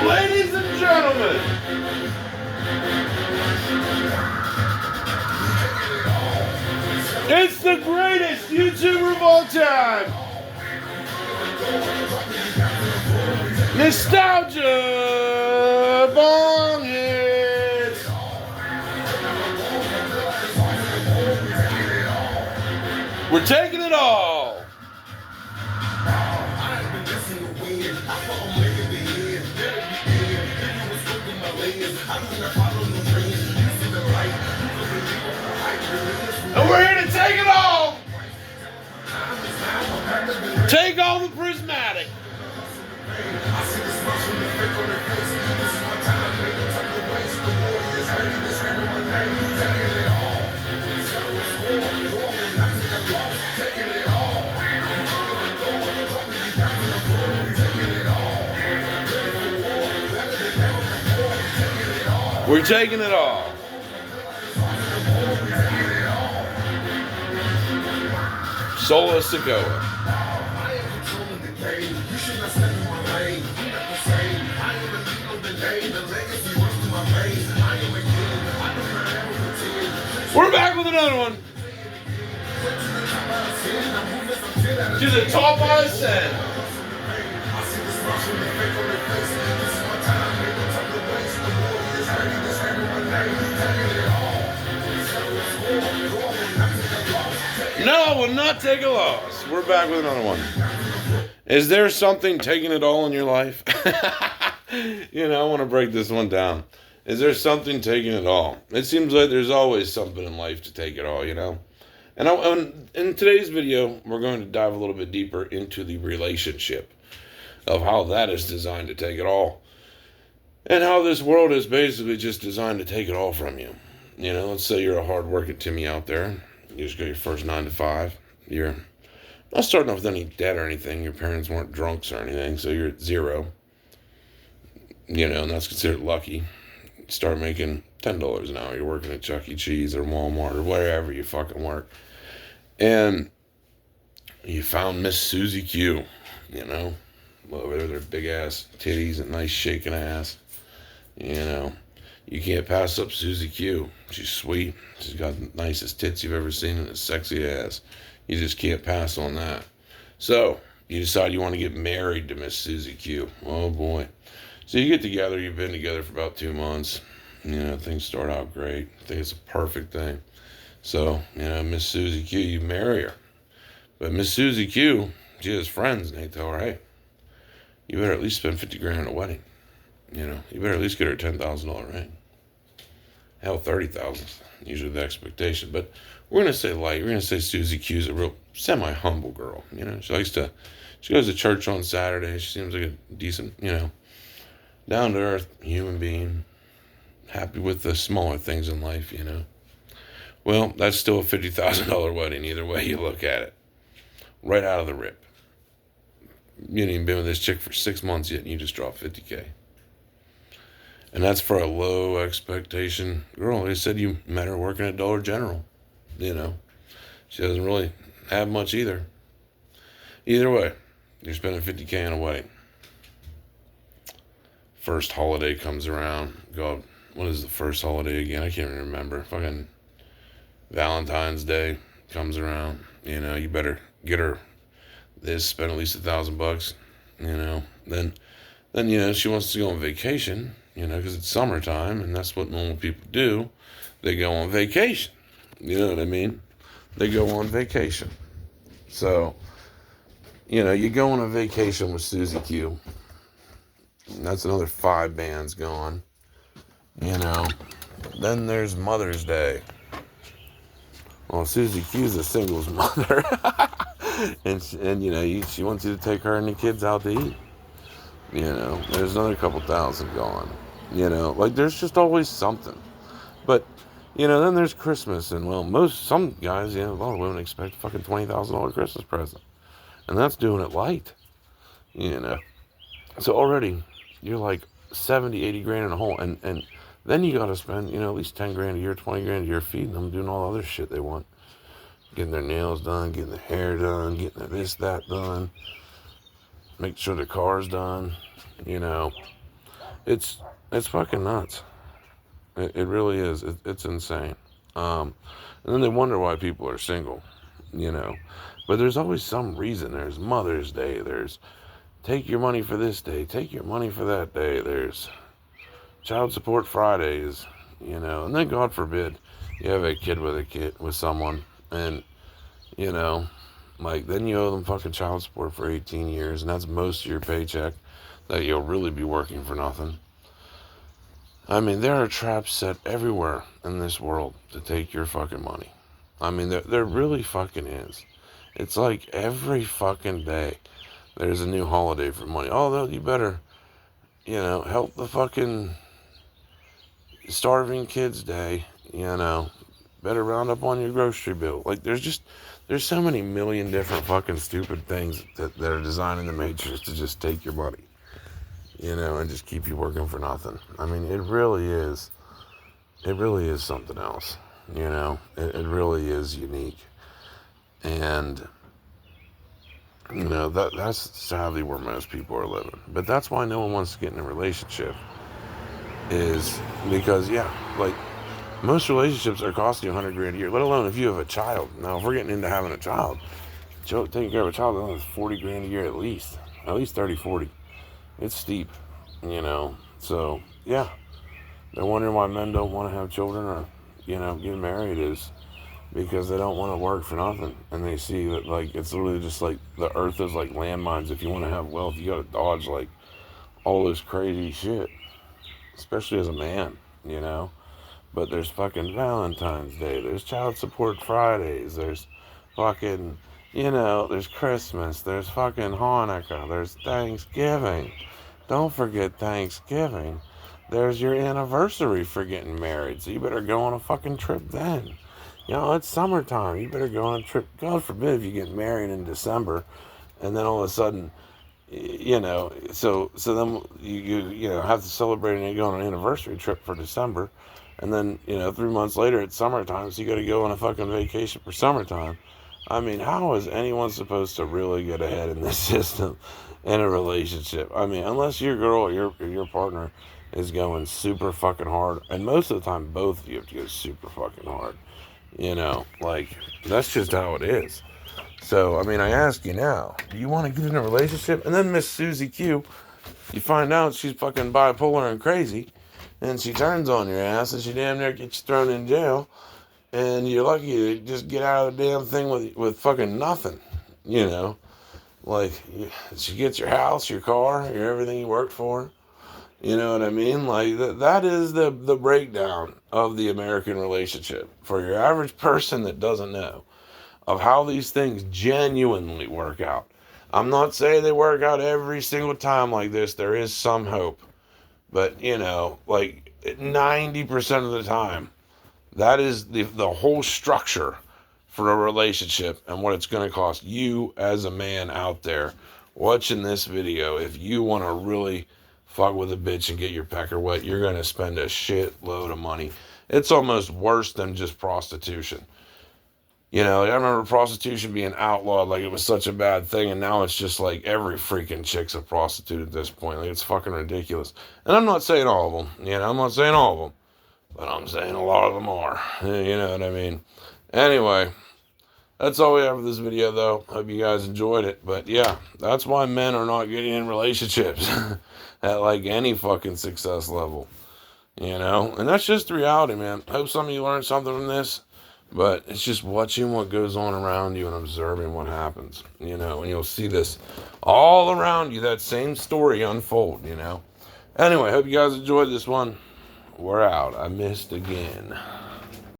Ladies and gentlemen, it's the greatest YouTuber of all time. Nostalgia Bong Hits. We're taking it all. And we're here to take it all. Take all the prismatic. We're taking it all. Sola Sequoia. We're back with another one. To the top I said. No, I will not take a loss. We're back with another one. Is there something taking it all in your life? I want to break this one down. Is there something taking it all? It seems like there's always something in life to take it all, And in today's video, we're going to dive a little bit deeper into the relationship of how that is designed to take it all. And how this world is basically just designed to take it all from you. Let's say you're a hard-working Timmy out there. You just got your first 9 to 5. You're not starting off with any debt or anything. Your parents weren't drunks or anything, so you're at zero. And that's considered lucky. You start making $10 an hour. You're working at Chuck E. Cheese or Walmart or wherever you fucking work. And you found Miss Susie Q, over there, their big ass titties and nice shaking ass. You can't pass up Susie Q. She's sweet. She's got the nicest tits you've ever seen and a sexy ass. You just can't pass on that. So, you decide you want to get married to Miss Susie Q. Oh boy. So you get together, you've been together for about 2 months. Things start out great. I think it's a perfect thing. So, Miss Susie Q, you marry her. But Miss Susie Q, she has friends, and they tell her, hey, you better at least spend $50,000 on a wedding. You better at least get her a $10,000 ring. Hell, $30,000 usually the expectation. But we're going to say light. We're going to say Susie Q's a real semi-humble girl. She goes to church on Saturday. She seems like a decent, down-to-earth human being. Happy with the smaller things in life, Well, that's still a $50,000 wedding, either way you look at it. Right out of the rip. You ain't even been with this chick for 6 months yet, and you just dropped $50,000. And that's for a low expectation girl. They said you met her working at Dollar General. She doesn't really have much either. Either way, you're spending $50,000 on a wedding. First holiday comes around. God, what is the first holiday again? I can't even remember. Fucking Valentine's Day comes around. You better get her this, spend at least $1,000. Then she wants to go on vacation. Because it's summertime, and that's what normal people do. They go on vacation. You know what I mean? They go on vacation. So, you go on a vacation with Susie Q. That's another 5 bands gone. Then there's Mother's Day. Well, Susie Q's a singles mother. and she wants you to take her and the kids out to eat. There's another couple thousand gone. There's just always something. But, then there's Christmas. And, some guys, a lot of women expect a fucking $20,000 Christmas present. And that's doing it light. So already, you're like 70, 80 grand in a hole. And then you got to spend, at least 10 grand a year, 20 grand a year feeding them, doing all the other shit they want. Getting their nails done, getting their hair done, getting their this, that done. make sure the car's done. You know, it's fucking nuts. It really is. It's insane. And then they wonder why people are single. You know, but there's always some reason. There's Mother's Day. There's take your money for this day. Take your money for that day. There's child support Fridays. You know, and then God forbid you have a kid with someone, and you know, like then you owe them fucking child support for 18 years, and that's most of your paycheck that you'll really be working for nothing. I mean, there are traps set everywhere in this world to take your fucking money. I mean, there really fucking is. It's like every fucking day there's a new holiday for money. Although you better, you know, help the fucking starving kids day, you know. Better round up on your grocery bill. Like, there's so many million different fucking stupid things that are designed in the Matrix to just take your money, you know, and just keep you working for nothing. I mean, it really is something else, you know. It really is unique. And, you know, that's sadly where most people are living. But that's why no one wants to get in a relationship, is because, yeah, like, most relationships are costing you $100,000 a year, let alone if you have a child. Now, if we're getting into having a child, taking care of a child, that's $40,000 a year at least 30, 40. It's steep, you know. So, yeah, they're wondering why men don't want to have children or, you know, get married is because they don't want to work for nothing. And they see that, like, it's literally just like the earth is like landmines. If you want to have wealth, you got to dodge, like, all this crazy shit, especially as a man, you know. But there's fucking Valentine's Day. There's child support Fridays. There's fucking, you know, there's Christmas. There's fucking Hanukkah. There's Thanksgiving. Don't forget Thanksgiving. There's your anniversary for getting married. So you better go on a fucking trip then. You know, it's summertime. You better go on a trip. God forbid if you get married in December and then all of a sudden, you know, so then you know, have to celebrate and you go on an anniversary trip for December. And then, you know, 3 months later, it's summertime, so you got to go on a fucking vacation for summertime. I mean, how is anyone supposed to really get ahead in this system in a relationship? I mean, unless your girl or your partner is going super fucking hard. And most of the time, both of you have to go super fucking hard. You know, like, that's just how it is. So, I mean, I ask you now, do you want to get in a relationship? And then Miss Susie Q, you find out she's fucking bipolar and crazy. And she turns on your ass, and she damn near gets you thrown in jail. And you're lucky to just get out of the damn thing with fucking nothing, you know. Like, she gets your house, your car, your everything you worked for. You know what I mean? Like, that is the breakdown of the American relationship. For your average person that doesn't know of how these things genuinely work out. I'm not saying they work out every single time like this. There is some hope. But, you know, like 90% of the time, that is the whole structure for a relationship and what it's going to cost you as a man out there watching this video. If you want to really fuck with a bitch and get your pecker wet, you're going to spend a shitload of money. It's almost worse than just prostitution. You know, I remember prostitution being outlawed like it was such a bad thing, and now it's just like every freaking chick's a prostitute at this point. Like, it's fucking ridiculous. And I'm not saying all of them, you know, I'm not saying all of them, but I'm saying a lot of them are. You know what I mean? Anyway, that's all we have for this video, though. Hope you guys enjoyed it. But yeah, that's why men are not getting in relationships at like any fucking success level, you know? And that's just the reality, man. Hope some of you learned something from this. But it's just watching what goes on around you and observing what happens, you know, and you'll see this all around you, that same story unfold, you know. Anyway, hope you guys enjoyed this one. We're out. I missed again.